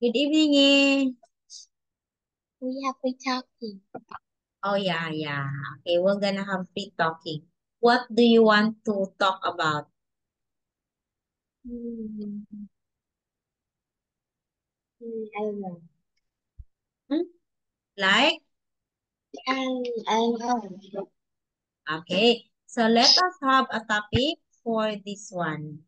Good evening, eh? We have been talking. Oh, yeah, yeah. Okay, we're gonna have free talking. What do you want to talk about? Hmm, I don't know. Hmm? Like, I don't know. okay. So let us have a topic for this one.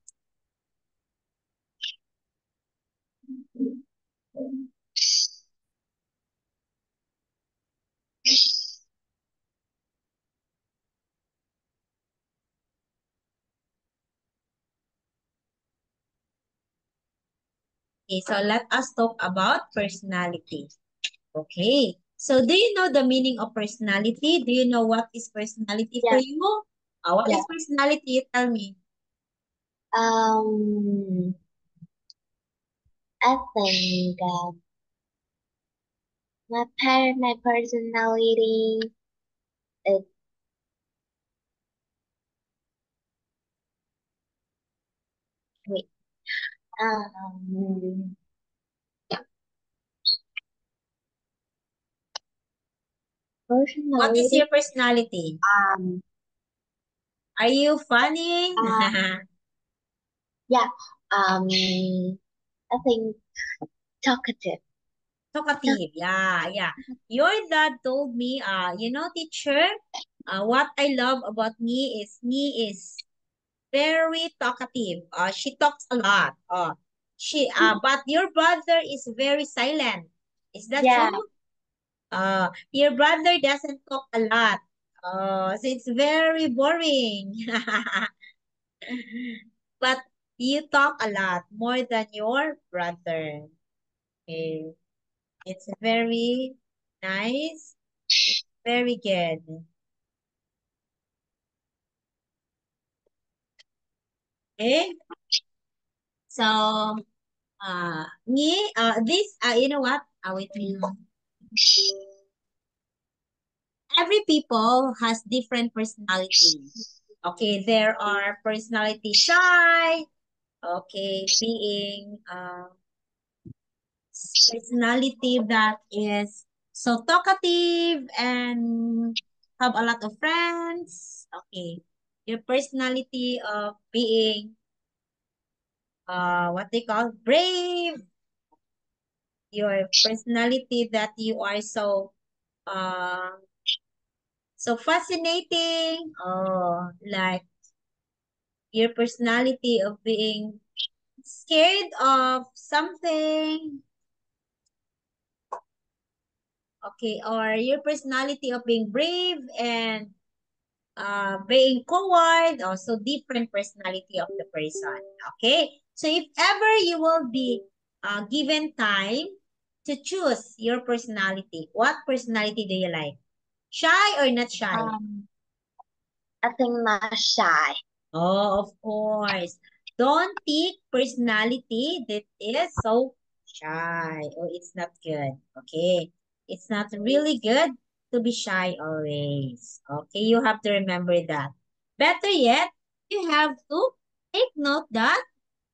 Okay, so let us talk about personality. Okay. So do you know the meaning of personality? Do you know what is personality for Yeah, you? What yeah. is personality? You tell me. Um, I think my personality is wait. Um, What is personality. your personality? Um, Are you funny? um, yeah. I think talkative. Talk- Talkative. Yeah, yeah. Your dad told me, teacher, what I love about me is very talkative. She talks a lot. But your brother is very silent. Is that Yeah, true? Your brother doesn't talk a lot. So it's very boring. But you talk a lot more than your brother. Okay. It's very nice. Very good. Okay. So, you know what? Wait me. Every people has different personality. Okay, there are personality shy. Okay, being personality that is so talkative and have a lot of friends. Okay, your personality of being what they call brave, your personality that you are uh so fascinating, like your personality of being scared of something, okay, or your personality of being brave and being coward, also different personality of the person. Okay, so if ever you will be given time to choose your personality, what personality do you like? Shy or not shy? I think not shy. Oh, of course. Don't pick personality that is so shy. Oh, it's not good. Okay. It's not really good to be shy always. Okay, you have to remember that. Better yet, you have to take note that,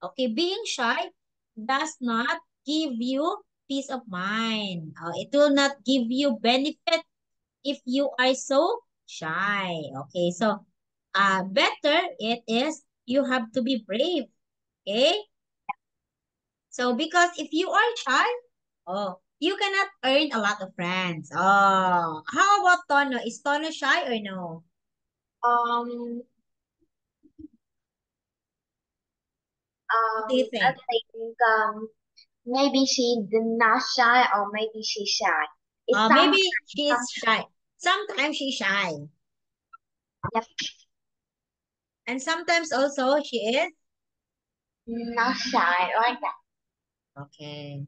okay, being shy does not give you peace of mind. It will not give you benefit if you are so shy. Okay, so better it is you have to be brave. Okay, so because if you are shy, you cannot earn a lot of friends. How about Tono? Is Tono shy or no? Um, What do you I think? think maybe she not shy or maybe she's shy. It's Maybe sometimes she is shy. Sometimes she's shy, yep, and sometimes also she is. not shy like that. Okay.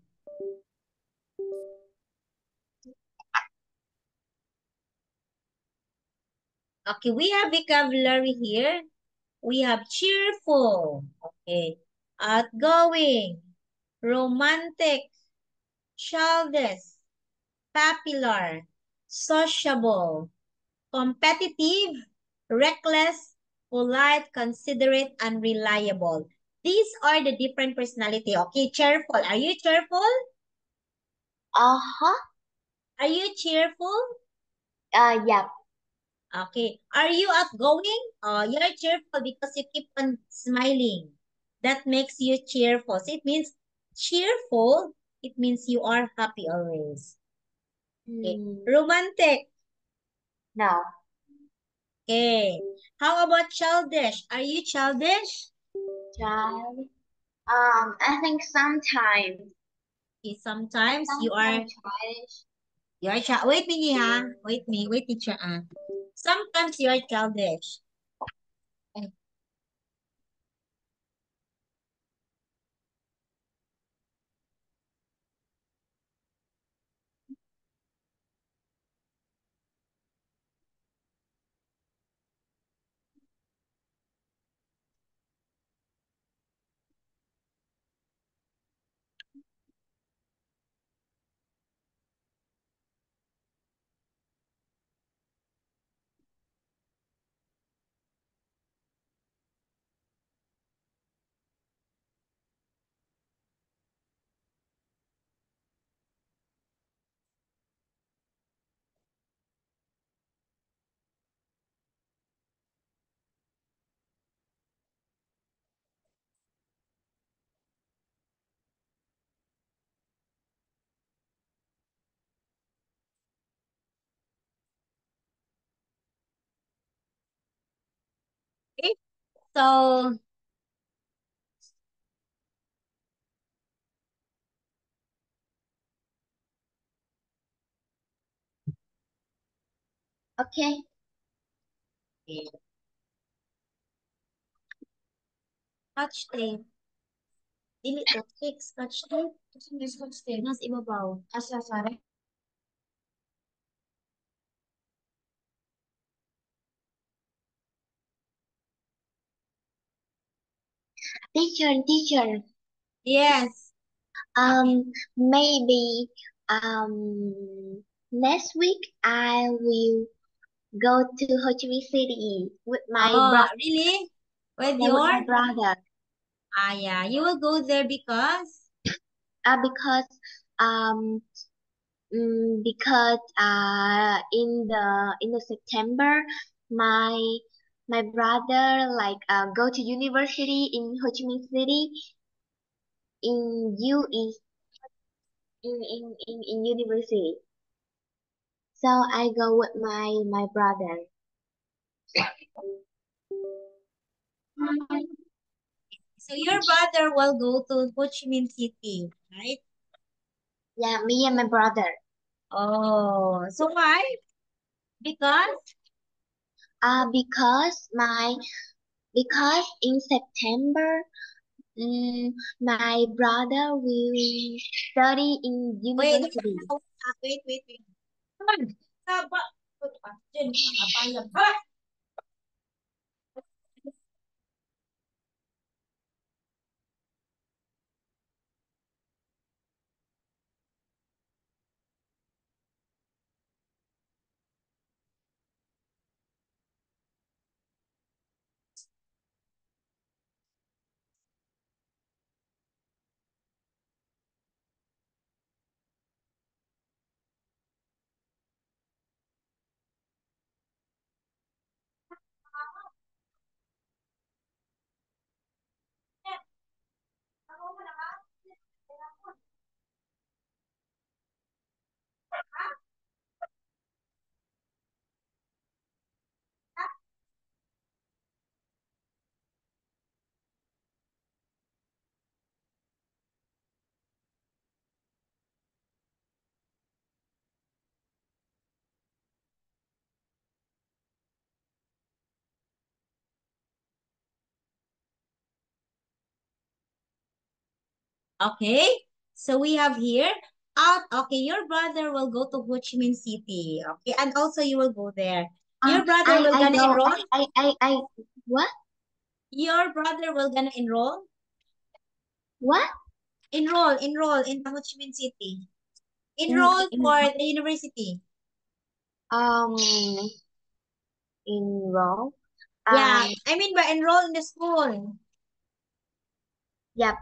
Okay, we have vocabulary here. We have cheerful. Okay. Outgoing, romantic, childish, popular, sociable, competitive, reckless, polite, considerate, and reliable. These are the different personality. Okay, cheerful. Are you cheerful? Uh-huh. Are you cheerful? Yeah. Okay. Are you outgoing? You're cheerful because you keep on smiling. That makes you cheerful. So it means cheerful. It means you are happy always. Okay. Mm, Romantic. no. Okay. How about childish? Are you childish? Child. I think sometimes. Okay, sometimes Sometimes childish. wait me ha. Wait teacher ah. Sometimes you are childish. Okay. So Okay. scotch tape. Dili to fix scotch tape. Kasi may scotch tape. Nasa ibabaw. Asa sare? Teacher. Yes. Maybe next week I will go to Ho Chi Minh City with my Oh, brother. really? With Yeah, with your? my brother. Yeah. You will go there because? Because um in the September my my brother go to university in Ho Chi Minh City in UE in university. So I go with my brother. So your brother will go to Ho Chi Minh City, right? Yeah, me and my brother. Oh, so why? Because? Uh, because my because in September, my brother will study in Wait, university. wait. Come on. Saba. Jen, papayag. Ha? Okay. So we have here out. Okay, your brother will go to Ho Chi Minh City. Okay, and also you will go there. Your brother will I gonna go. enroll. I what Your brother will gonna enroll. what Enroll in the Ho Chi Minh City. in Enroll in for the university. um in Rome. Yeah, Um, I mean by enroll in the school. yep.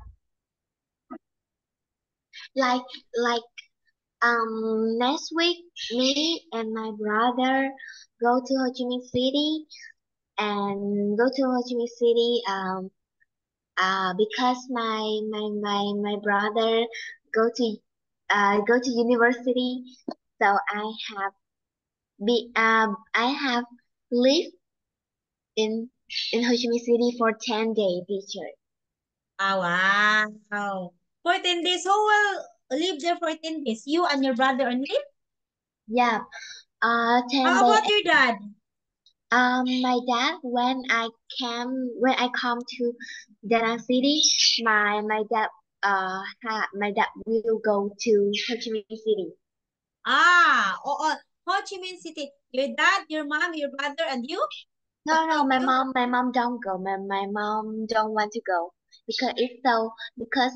Like like Next week, me and my brother go to Ho Chi Minh City and go to Ho Chi Minh City. Because my brother go to university, so I have lived in Ho Chi Minh City for 10 days, teacher. Oh, wow. 14 days. Who will live there for 10 days? You and your brother only? Yeah. 10 How days. about your dad? My dad, when I come to Da Nang City, my dad will go to Ho Chi Minh City. Oh, Ho Chi Minh City. Your dad, your mom, your brother, and you? No, no, Just you? my mom don't go. My mom don't want to go because it's so because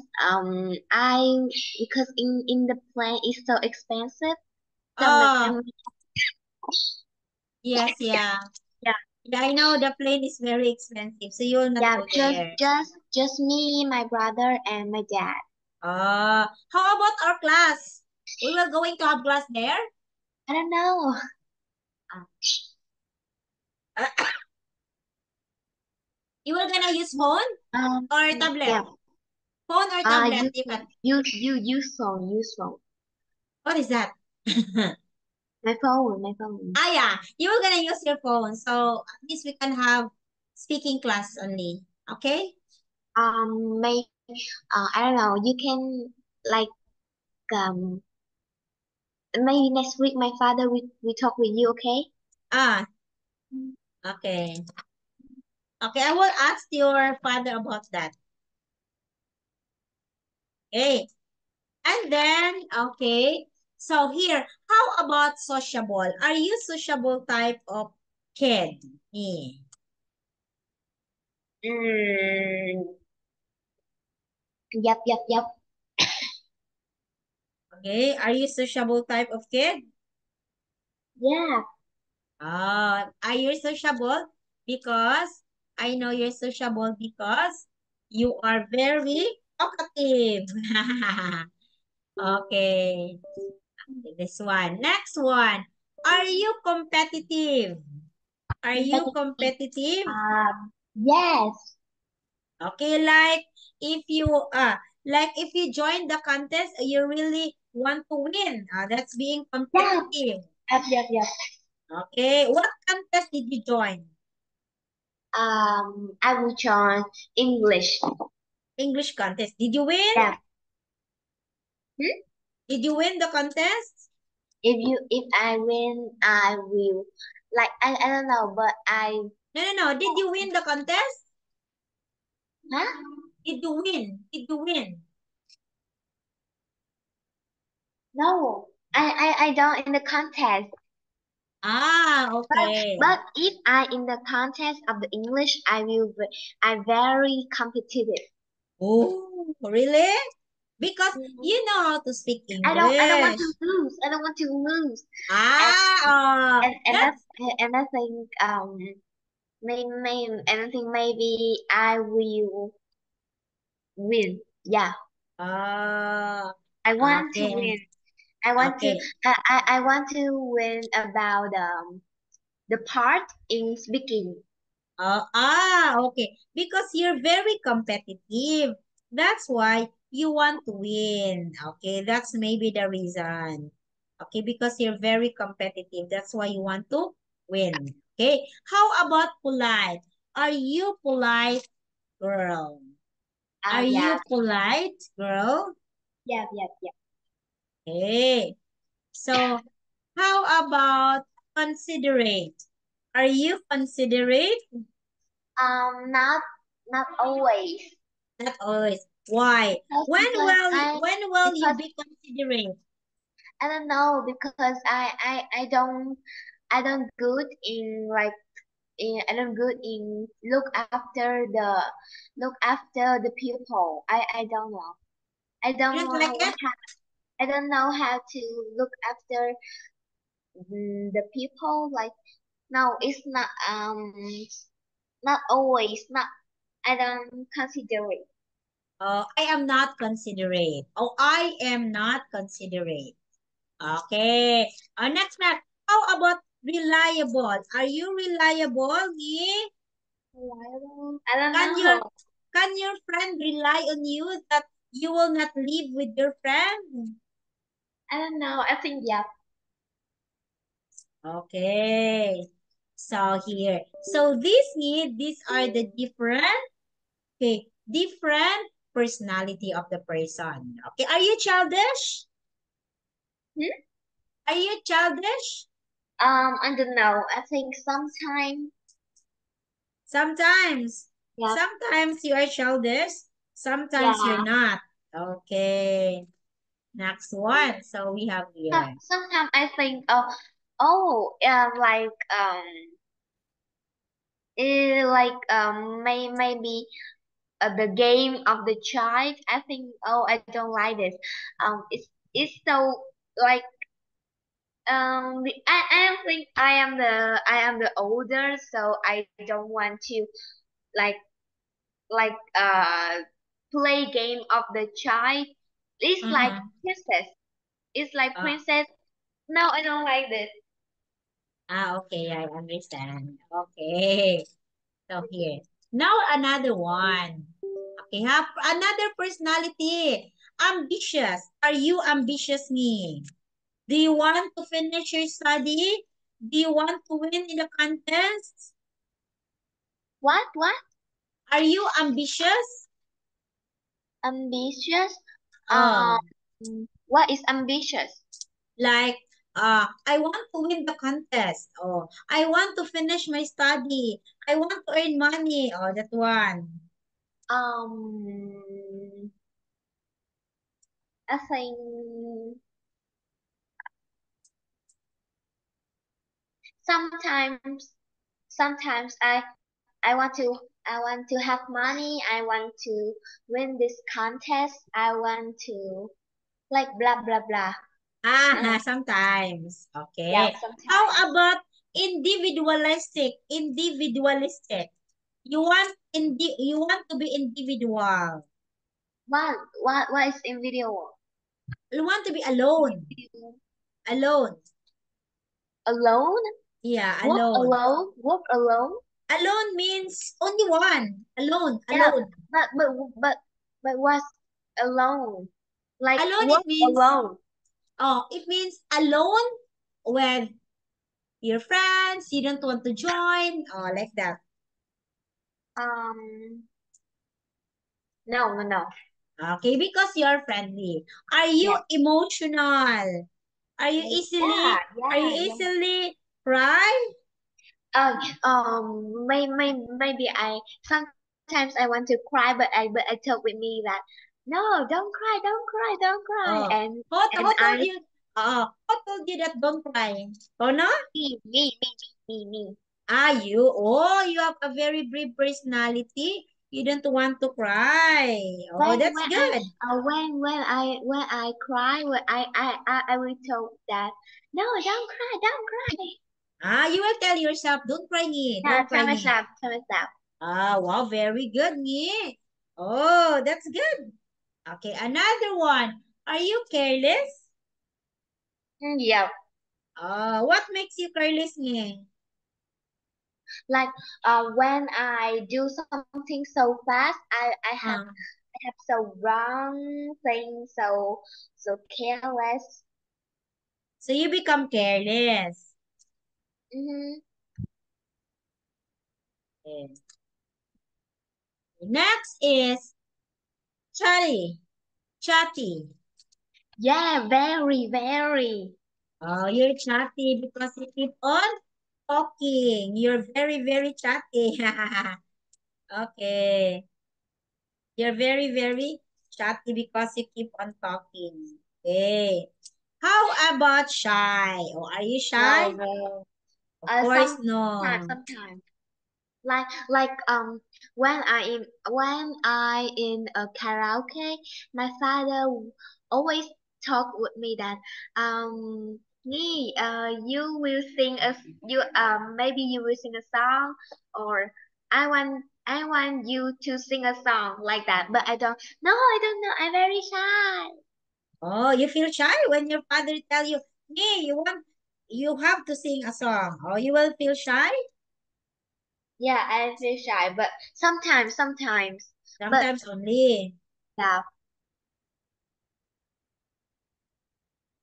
in the plane it's so expensive. So Oh, yes, yeah. yeah, Yeah, I know the plane is very expensive, so you will not yeah, go there. just me, my brother, and my dad. How about our class? We will going to have class there? I don't know. Uh, you will gonna use phone Um, or tablet? yeah. Phone or tablet? You You can. use phone. What is that? My phone. Yeah, you were gonna use your phone, so at least we can have speaking class only. Okay? May I don't know. You can like um maybe next week my father we talk with you, okay? Ah, okay. Okay, I will ask your father about that. Okay. And then, okay. So here, how about sociable? Are you sociable type of kid? Me. Mm, yep. Okay. Are you sociable type of kid? Yeah, Are you sociable? Because I know you're sociable because you are very talkative. Okay. This one. Next one. Are you competitive? Are you competitive. competitive? Yes. Okay, like if you join the contest, you really want to win. That's being Yeah. competitive. Yep. Okay, what contest did you join? I will join English. English contest. Did you win? Yeah. Hmm? Did you win the contest? If I win, I will I don't know, but No. Did you win the contest? huh? Did you win? Did you win? No. I don't in the contest. Okay. But if I in the contest of the English, I very competitive. Oh, really? Because Mhm. you know how to speak I don't want English. to lose. I don't want to lose. And Ah, that's and I think and I think maybe I will win. Yeah, I want to okay. win. I want to Okay. I want to win about the part in speaking. Okay. Because you're very competitive. That's why you want to win. Okay, that's maybe the reason. Okay, because you're very competitive. That's why you want to win. Okay. How about polite? Are you polite, girl? Are Yeah, you polite, girl? yeah. Okay. So, how about considerate? Are you considerate? Not always. Not always. Why? When will you Because be considerate? I don't know because I don't good in I don't good in look after the people. I don't know. I You don't don't like know it? how I don't know how to look after the people. Like no, it's not always. Not I don't consider it. I am not considerate. Oh, I am not considerate. Okay. Next, Mac. How about reliable? Are you reliable, Gi? I don't Can your know. can your friend rely on you that you will not live with your friend? I don't know. I think yeah. Okay. So here. So these are the different personality of the person. Okay. Are you childish? Hmm? Are you childish? I don't know. I think sometimes. Sometimes. Yeah. Sometimes you are childish. Sometimes you're Yeah. not. Okay. Next one. So we have here. Sometimes I think. Oh. Like maybe the game of the child. I think. Oh, I don't like this. It's so like I think I am the older, so I don't want to like like play game of the child. It's like Uh-huh. princess. It's like Uh, princess. No, I don't like this. okay, I understand. Okay. So here. Now another one. Okay, have another personality. Ambitious. Are you ambitious, me? Do you want to finish your study? Do you want to win in the contest? What? What? Are you ambitious? Ambitious? Um, Oh, what is ambitious? like I want to win the contest. Oh, I want to finish my study. I want to earn money. Oh, that one. Um, I think sometimes, sometimes I want to have money. I want to win this contest. I want to like blah blah blah. Ah, sometimes. Yeah, Okay. How sometimes. about individualistic? Individualistic. You want to be individual. What is in video? You want to be alone. Alone. Alone? Yeah, Work alone. alone? Work alone? Alone means only one. Alone. Yeah, Alone. but but but but what's alone? Like Alone work it means alone. it means alone with your friends, you don't want to join, like that. Um, no, no, no. Okay, because you're friendly. Are you Yeah, emotional? Are you yeah, are you yeah, yeah. easily cry? Maybe I sometimes I want to cry, but I talk with me that no, don't cry, don't cry, Oh, and who told I you? Who told you that don't cry? Oh no? me. You have a very brave personality. You don't want to cry. Oh, When that's when I good. when I cry, when I will tell that no, don't cry. You will tell yourself, don't cry me, Yeah, don't cry me. tell myself. Wow, very good, me. Oh, that's good. Okay, another one. Are you careless? Yeah, What makes you careless, me? like when I do something so fast, Uh, I have so wrong thing, so careless. so you become careless. Mm-hmm. Okay. Next is chatty. Chatty. Yeah, very, very. Oh, you're chatty because you keep on talking. You're very, very chatty. Okay. You're very, very chatty because you keep on talking. Okay. How about shy? Oh, are you No, shy? no. Of course, Sometimes, no. sometimes. Like when I in a karaoke, my father always talk with me that Nhi, you will sing a you maybe you will sing a song, or I want you to sing a song like that, but I don't know, I'm very shy. Oh, you feel shy when your father tell you, You have to sing a song, or you will feel shy Yeah, I feel shy, but sometimes. But sometimes only. yeah,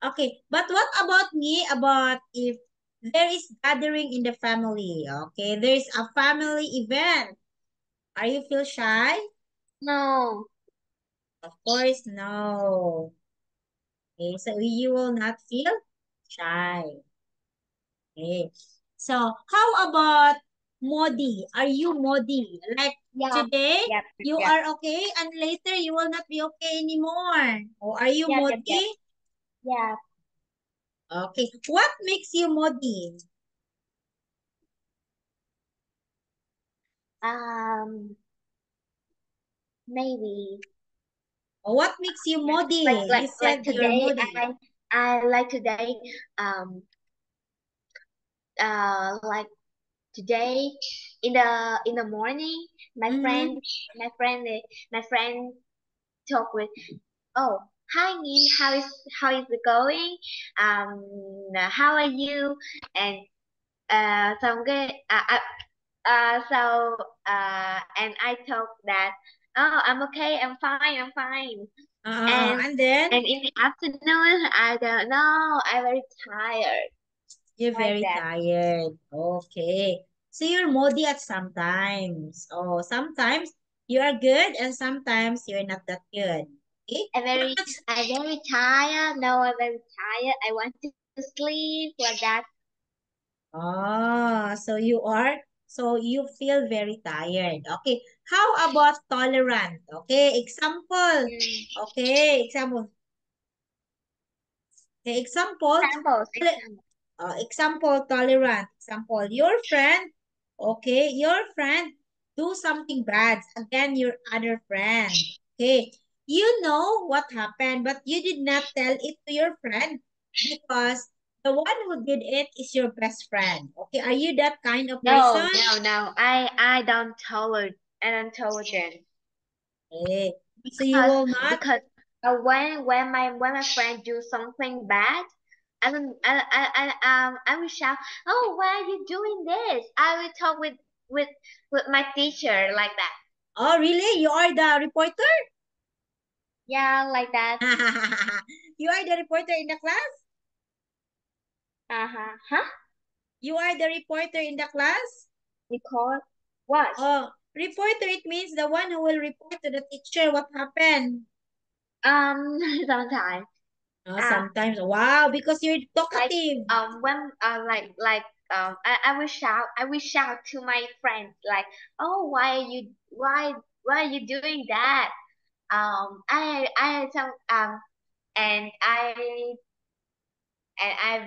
Okay, but what about me? About if there is gathering in the family, okay, there is a family event. Are you feel shy? no, Of course, no. Okay, so you will not feel shy. Okay. So how about Modi? Are you Modi? Like yeah, today, yep, you yep, are okay, and later you will not be okay anymore. Or are you yep, yep, yep, Modi? yeah. Okay. What makes you Modi? Um, maybe Or what makes you yeah, like Modi? like You like said you're today, Modi. I like today. Um, like today in the morning, my Mm-hmm. friend, my friend, my friend talk with. Oh, hi, Nhi, how is it going? Um, how are you? And xong cái so and I told that oh I'm okay, I'm fine. And And then and in the afternoon I don't know, I'm very tired you're like very that. tired. Okay. So you're Modi at sometimes. Oh, sometimes you are good and sometimes you're not that good. Okay. What's I'm very tired. No, I'm very tired. I want to sleep like that. so you feel very tired. Okay. How about tolerant? Okay. Example. Mm. Okay. Example. Okay. Example. Example. Example, tolerant. Example, your friend, okay, your friend do something bad again your other friend. Okay, you know what happened, but you did not tell it to your friend because the one who did it is your best friend. Okay, are you that kind of person? No. I don't tolerate Okay, so you because will not. when my friend do something bad, I will shout, oh, why are you doing this? I will talk with with my teacher like that. Oh, really? You are the reporter? Yeah, like that. You are the reporter in the class? Uh-huh. Huh? You are the reporter in the class? Because what? Oh, reporter, it means the one who will report to the teacher what happened. Sometimes. Uh, Sometimes, wow, because you're like talkative. when I will shout to my friends like, oh, why are you doing that? I tell and I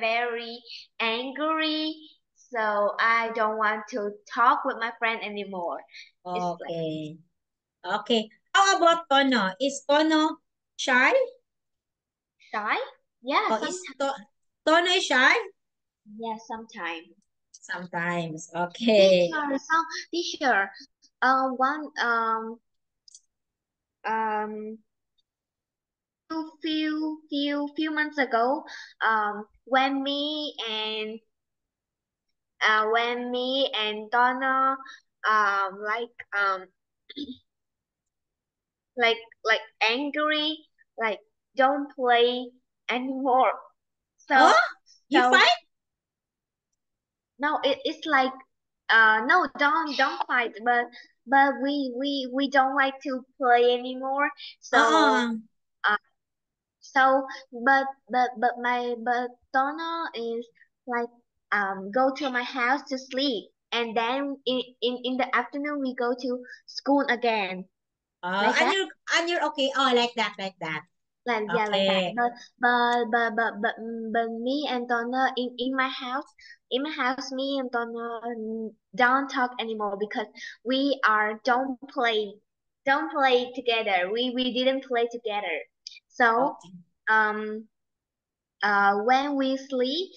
very angry, so I don't want to talk with my friend anymore. It's like Okay. Okay. How about Tono? Is Tono shy? shy. Yeah, Or is sometimes. Tono is shy? Yeah, sometimes. Sometimes. Okay. Teacher, some teacher. One um few months ago, when me and Donna like like like angry, like don't play anymore. Oh, So you so fight? no, it's like no, don't fight, but we don't like to play anymore. So Uh-uh. uh, so but Donna is like go to my house to sleep, and then in the afternoon we go to school again like And that. you're okay. Oh, like that, like that. Like yeah, like that. Okay. But me and Donna in my house, me and Donna don't talk anymore because we are don't play together. We didn't play together. So Okay. um when we sleep,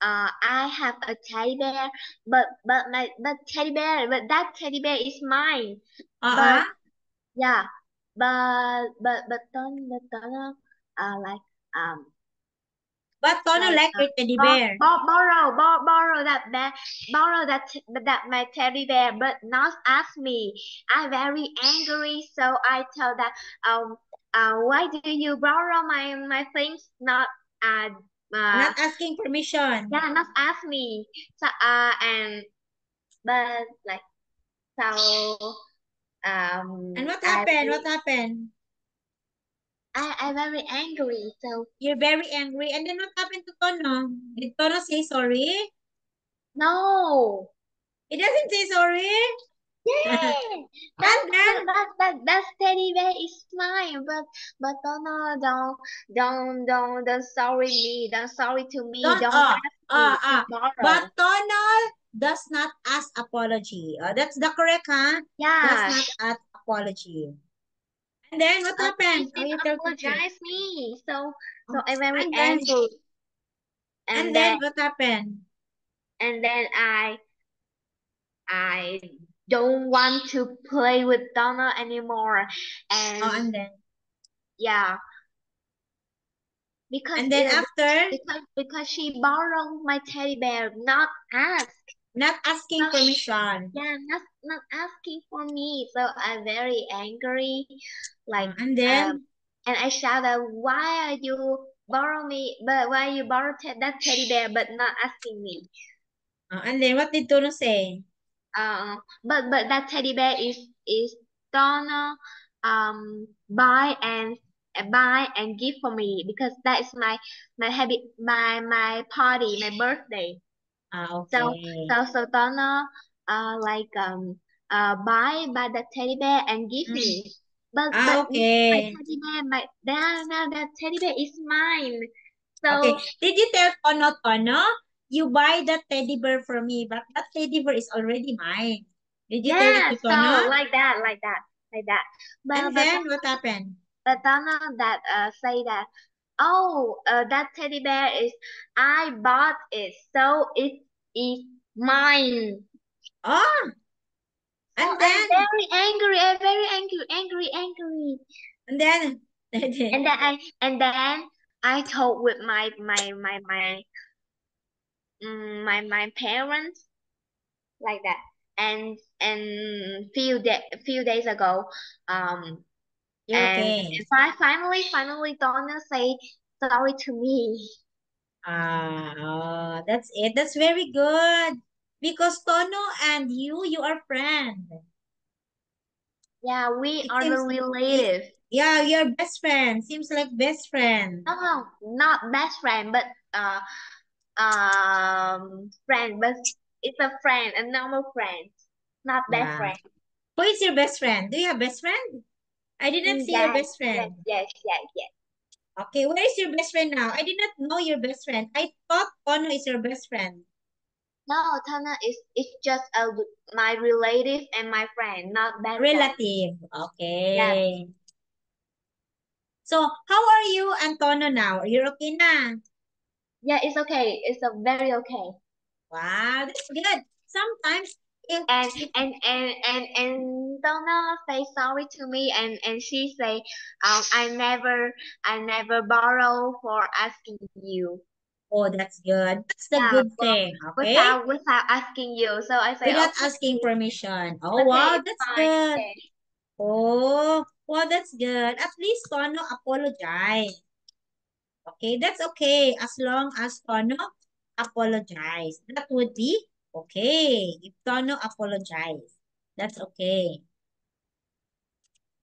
I have a teddy bear, but teddy bear, but that teddy bear is mine. Uh-uh. But yeah, but Donna like um But Tono like like your teddy bear. borrow that my teddy bear, but not ask me. I very angry, so I tell that why do you borrow my things? Not uh uh Not asking permission. yeah, not ask me. So and but like so And what happened? What happened? I very angry. So You're very angry. And then what happened to Tono? Did Tono say sorry? no. He doesn't say sorry. Yeah, And then, that teddy bear is mine, but no, don't sorry me, don't sorry to me, don't, don't ask me to but borrow. Tono does not ask apology. That's the correct, huh? Does Yeah, not ask apology. And then what she happened? Oh, didn't you tell teacher. apologize me, so Oh, I very and then, angry, and and then then what happened? and then I don't want to play with Donna anymore, Oh, and and then, yeah, because and then after, because she borrowed my teddy bear, not ask. not asking Not, permission. yeah, not asking for me. So I'm very angry, like And um, then, and I shouted, "Why are you borrow me? But why you borrow that teddy bear, but not asking me?" what did Tono say? But that teddy bear is Donna buy and give for me because that is my habit my party my birthday. So Okay. so Donna like buy the teddy bear and give Mm. me. But my Okay. teddy bear now that teddy bear is mine. Okay. So Did you tell Tono, you buy that teddy bear for me, but that teddy bear is already mine. Did you tell it yeah, to Tono? so like that. And then what happened? But Donna that say that oh that teddy bear is I bought it so it is mine. Oh, So and I'm then, very angry. and then, And then I told with my parents like that. And few days ago, um, you're okay. finally Donna say sorry to me. That's it. That's very good. Because Tono and you are friends. Yeah, we It are the seems, it, relative. yeah, you're best friend. Seems like best friend. No, not best friend, but friend, but it's a friend, a normal friend, not best Yeah. friend. Who is your best friend? Do you have best friend? I did not see your Yes, best friend. yes. Okay, where is your best friend now? I did not know your best friend. I thought Tono is your best friend. No, Tana is just my relative and my friend, not best friend. Relative. Yeah, Okay. So, how are you and Tono now? You're okay na? yeah, it's okay. It's a very okay. Wow, that's good. Sometimes, And if and and and Donna say sorry to me, and she say, I never borrow for asking you. oh, that's good. That's the Yeah, good well, thing, okay? without asking you. So I say Without okay, asking permission. Oh, okay, wow, it's that's fine, good. okay. Oh, well, that's good. At least Tono apologize. Okay, that's okay. As long as Tono apologize. That would be okay. If Tono apologize. That's okay.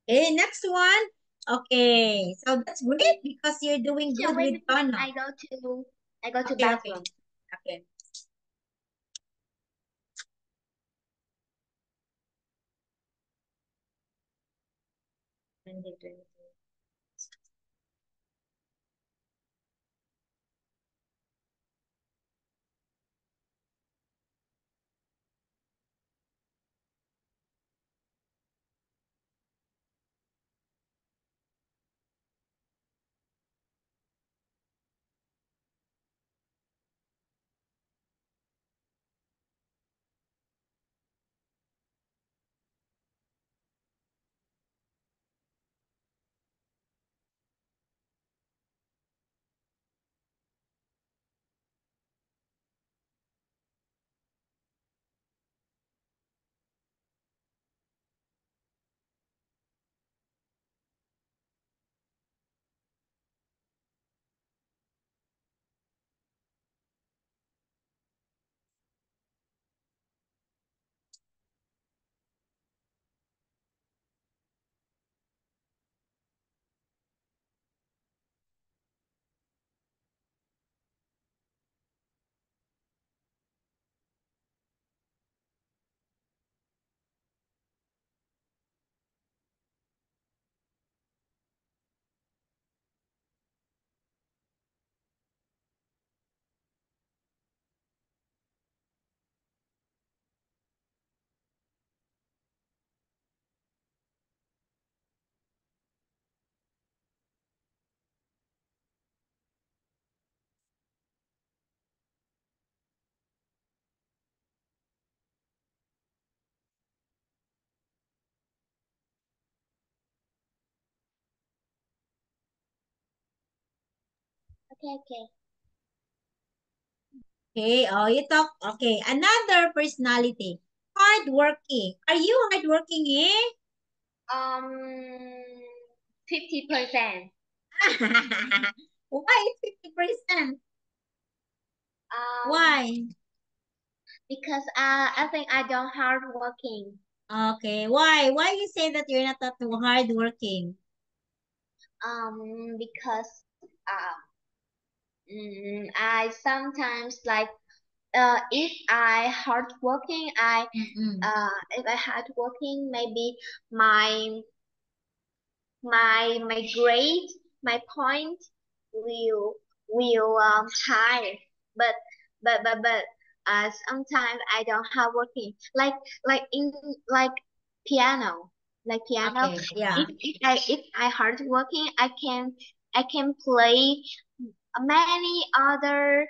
Okay, next one. Okay, so that's great because you're doing Teacher, good wait with a minute. Tono. I go to Okay, okay, bathroom. okay. Okay. Okay, oh, you talk. Okay, another personality. Hardworking. Are you hardworking, eh? 50%. Why 50%? Um, Why? because I think I don't hard working. Okay, why? Why you say that you're not that hardworking? Because I sometimes like if I hard working, Mm-mm. if I hard working, maybe my my grade, my point will high. But sometimes I don't hard working. Like in like piano, like piano. Okay, yeah. If I hard working, I can play many other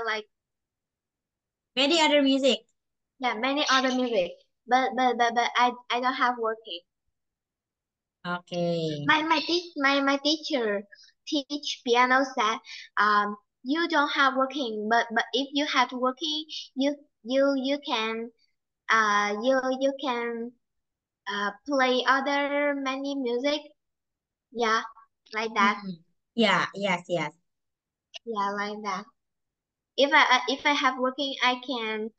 like Any other music? yeah, many other music. But I don't have working. Okay. My teacher teach piano said you don't have working, but if you have working, you can you can play other many music. Yeah, like that. Mm-mm. Yeah, yes, yes. Yeah, like that. If I have working, I can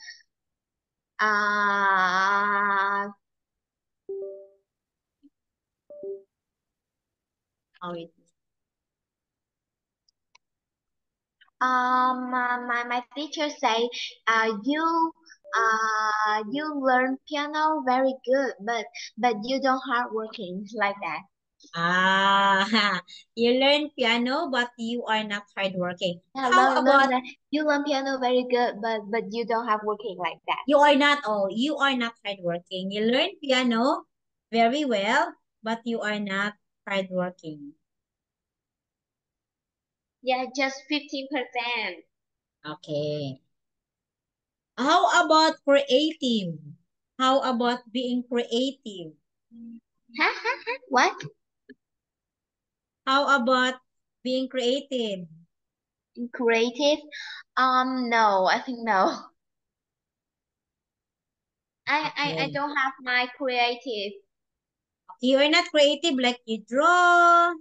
Oh, it. my teacher say you learn piano very good, but you don't hard working like that. Ah, you learn piano, but you are not hardworking. Yeah, How learn about that you learn piano very good, but you don't have working like that. you are not hardworking. You learn piano very well, but you are not hardworking. Yeah, just 15%. Okay. How about creative? How about being creative? What? How about being creative? Creative? No, I think no. I Okay. don't have my creative. You are not creative like you draw.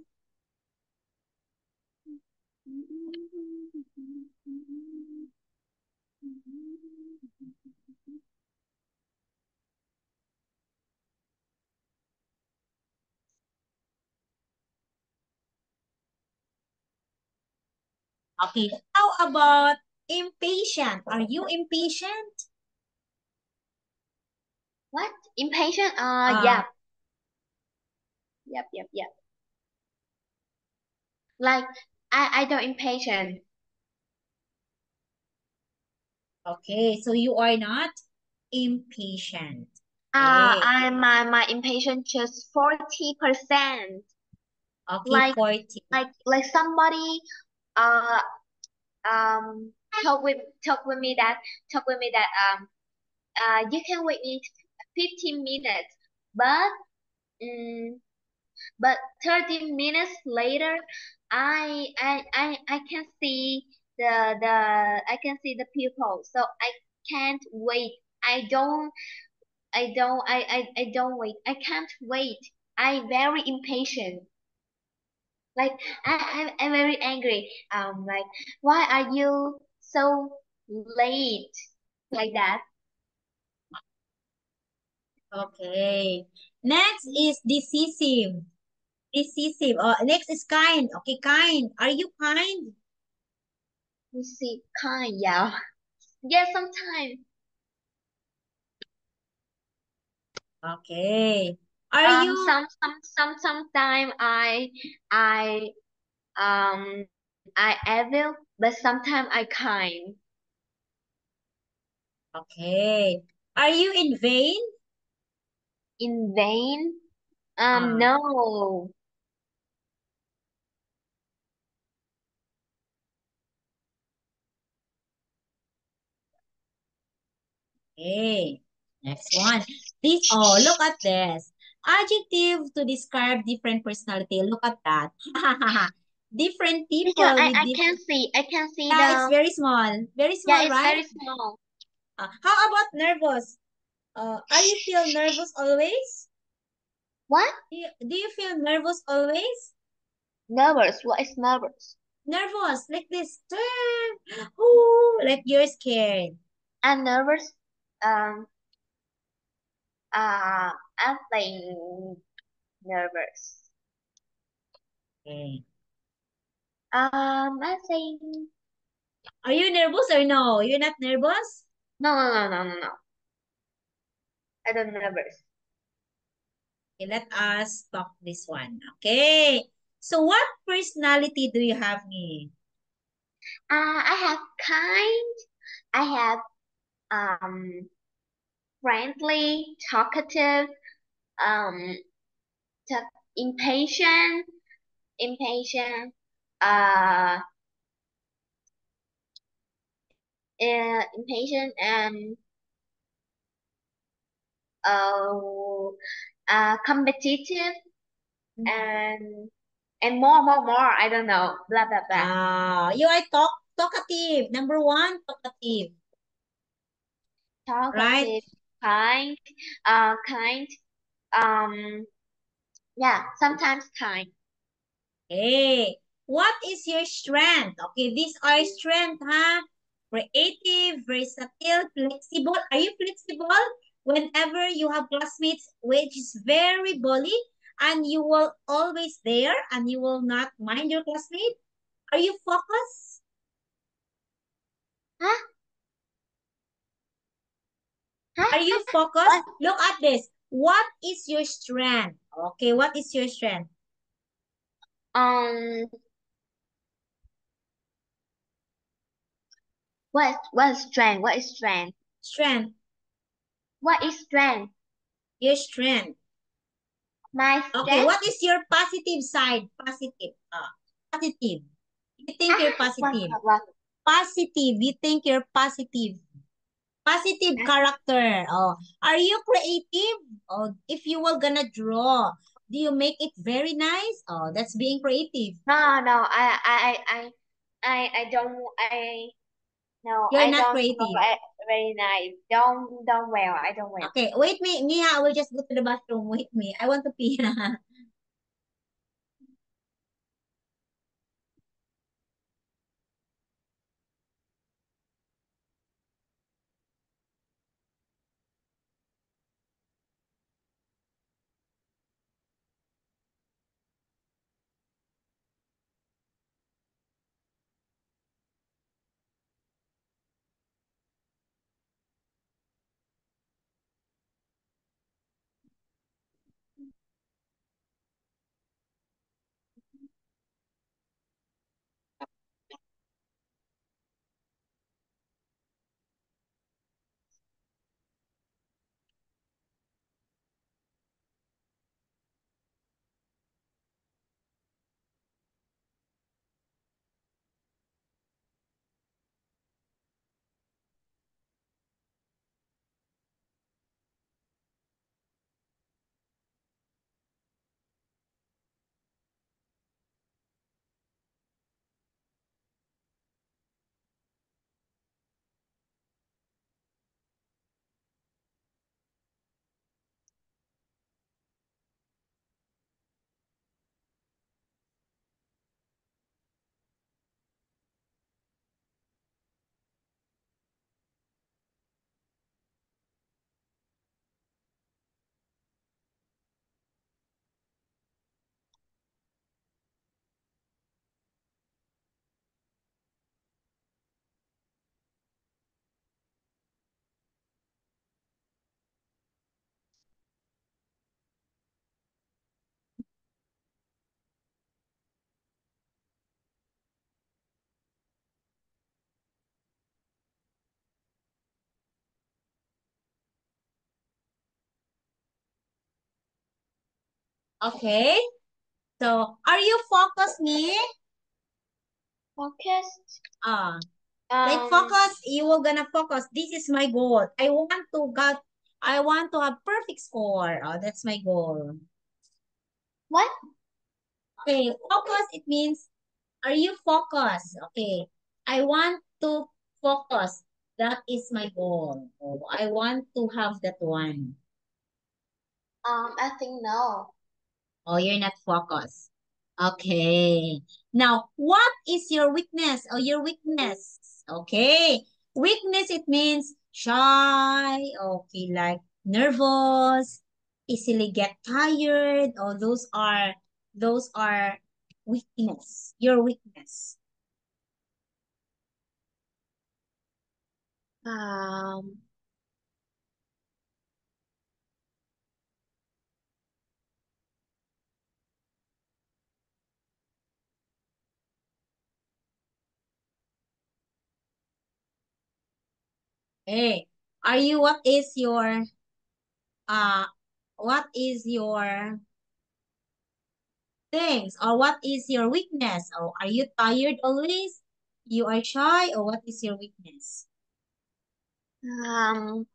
Okay. How about impatient? Are you impatient? What? Impatient? Uh, Yep, yep. Like I don't impatient. okay. So you are not impatient. Okay. I my impatient just 40%. Okay, Like 40. like somebody uh um talk with talk with me that you can wait me 15 minutes, but um, but 30 minutes later I can see I can see the people, so I can't wait. I don't wait. I can't wait. I very impatient. Like I'm very angry. Like why are you so late? Like that. Okay. Next is decisive. Decisive. Next is kind. Okay, kind. Are you kind? You see, kind, yeah. Yeah, sometimes. Okay. Are you Sometime I I evil, but sometimes I kind. okay? Are you in vain? In vain? Uh, No. okay. Next one. Look at this. Adjective to describe different personality. Look at that. different This one people with I different. can see Yeah, it's the very small. Very yeah, small, it's right? very small. How about nervous? Are you feel nervous always? What? Do you feel nervous always? Nervous. What is nervous? Nervous, like this. Ooh, like you're scared. I'm nervous. Um. I'm playing nervous. Okay. I think Are you nervous or no? You're not nervous? no. I don't nervous. Okay, let us talk this one. Okay. So what personality do you have, me? I have kind. I have friendly, talkative, um, talk, impatient, impatient, uh, impatient and uh, competitive and more. I don't know. Blah blah blah. You are talkative. Number one, talkative. Right? Talkative, kind, kind. Um, yeah, sometimes kind. Okay. What is your strength? Okay, these are strength, huh? Creative, versatile, flexible. Are you flexible? Whenever you have classmates which is very bully and you will always there and you will not mind your classmate? Are you focused? Huh? Are you Huh? focused? What? Look at this. What is your strength? Okay, what is your strength? Um, what is strength? What is strength? Strength. What is strength? Your strength. My Okay, strength? what is your positive side? Positive. Positive. You think you're positive. What? Positive. You think you're positive. Positive Huh? character. Oh, are you creative? Oh, if you were gonna draw, do you make it very nice? Oh, that's being creative. No. I don't. No. You're I not don't creative. know. Very nice. Don't well. I don't well. Okay, wait me, Mia. I will just go to the bathroom. Wait me. I want to pee. Okay. So, are you focused, me? Focused. Ah, like Um. focus, you will gonna focus. This is my goal. I want to have perfect score. Oh, that's my goal. What? Okay, focus, it means Are you focused? Okay. I want to focus. That is my goal. Oh, I want to have that one. I think no. Oh, you're not focused. Okay. Now, what is your weakness? Oh, your weakness. Okay. Weakness, it means shy. Okay, like nervous, easily get tired. Oh, those are weakness. Your weakness. Um, Hey, are you, uh what is your things, or what is your weakness? Or are you tired always? You are shy, or what is your weakness? um,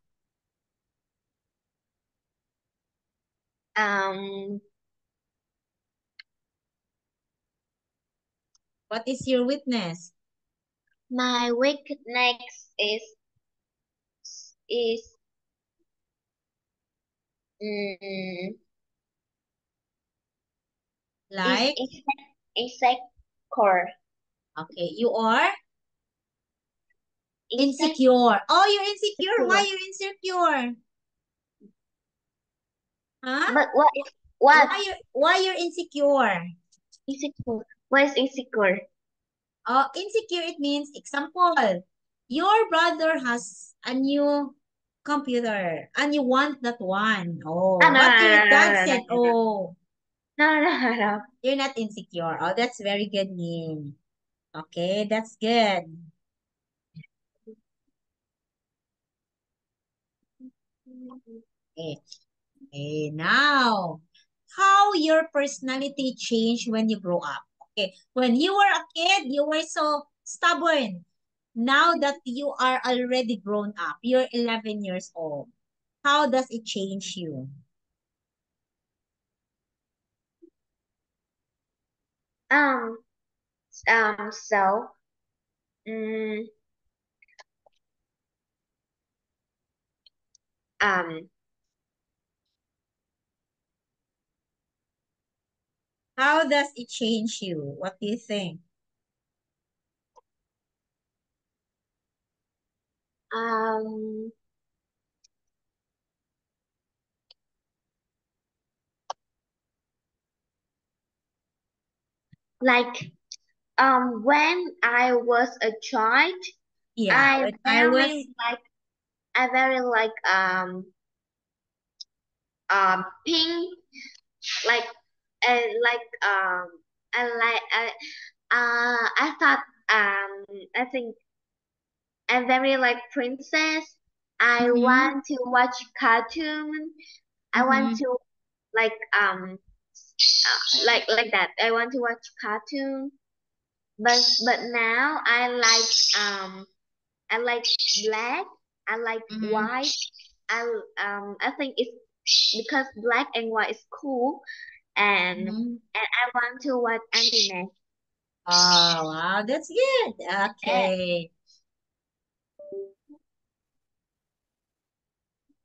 um, What is your weakness? my weakness is mm, Like, insecure. okay, you are Insect insecure. Oh, you're insecure. Why insecure. you're insecure? Huh? But what Why you're insecure? insecure? What is insecure? Insecure, it means, example, your brother has a new computer and you want that one. Ah, Oh, no, but no, your no, dad no, no, said, oh, no, no, no, no, no. you're not insecure. Oh, that's very good, Nin. Okay, that's good. Okay, okay, now, how your personality changed when you grow up? Okay, when you were a kid, you were so stubborn. Now that you are already grown up, you're 11 years old. How does it change you? Um, so, mm, um, How does it change you? What do you think? um, like, when I was a child, Yeah, I when I was, very like, I very like, pink, like, like, I thought, I think I'm very like princess. I mm-hmm, want to watch cartoon. I want mm-hmm, to like, like that. I want to watch cartoon. But now I like black. I like mm-hmm, white. I think it's because black and white is cool, and mm-hmm. I want to watch anime. Oh, wow, that's good. Eh, Okay,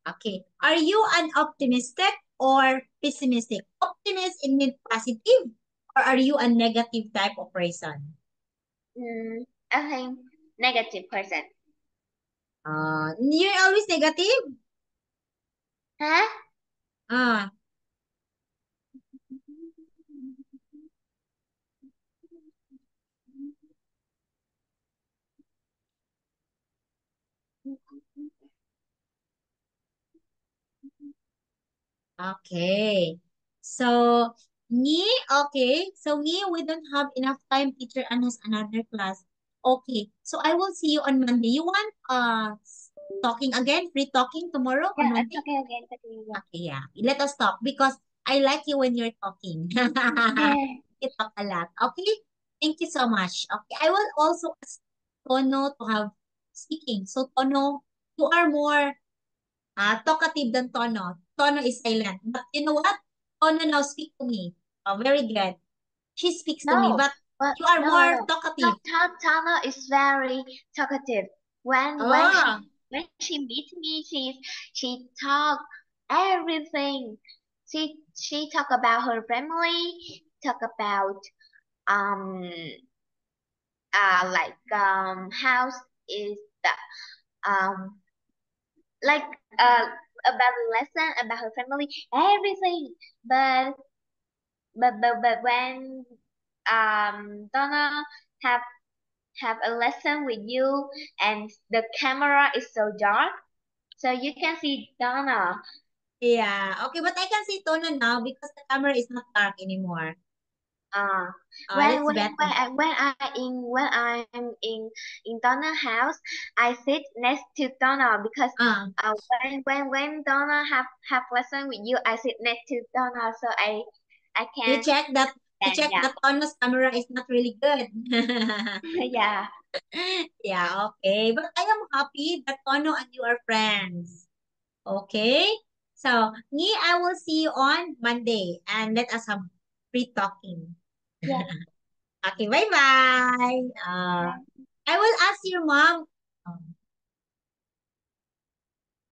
okay. Are you an optimistic or pessimistic? Optimist, it means positive, or are you a negative type of person? I think negative person. You're always negative? Huh? Ah, okay. So, we don't have enough time, teacher, and has another class. Okay, so I will see you on Monday. You want talking again, free talking tomorrow on Yeah, it's Monday? okay again. It's okay again. Okay, yeah. Let us talk because I like you when you're talking. Yeah. You talk a lot. Okay? Thank you so much. Okay, I will also ask Tono to have speaking. So Tono, you are more talkative than Tono. Tono is silent. But you know what? Tono now speak to me. Very good. She speaks to me, No, but But You are no, no, more no. talkative. Tana is very talkative. When Oh, she meets me, she talk everything. She talk about her family, talk about um house is the um like about the lesson about her family, everything. But but when Donna have have a lesson with you and the camera is so dark, so you can see Donna. yeah. Okay, but I can see Tona now because the camera is not dark anymore. Uh, That's better. when I'm in Donna house, I sit next to Donna because Uh, when Donna have lesson with you, I sit next to Donna, so I you can check that you stand. check Yeah. that Tona's camera is not really good. Yeah. Yeah, okay. But I am happy that Tono and you are friends. Okay? So, me, I will see you on Monday and let us have free talking. Yeah. Okay, bye-bye. I will ask your mom.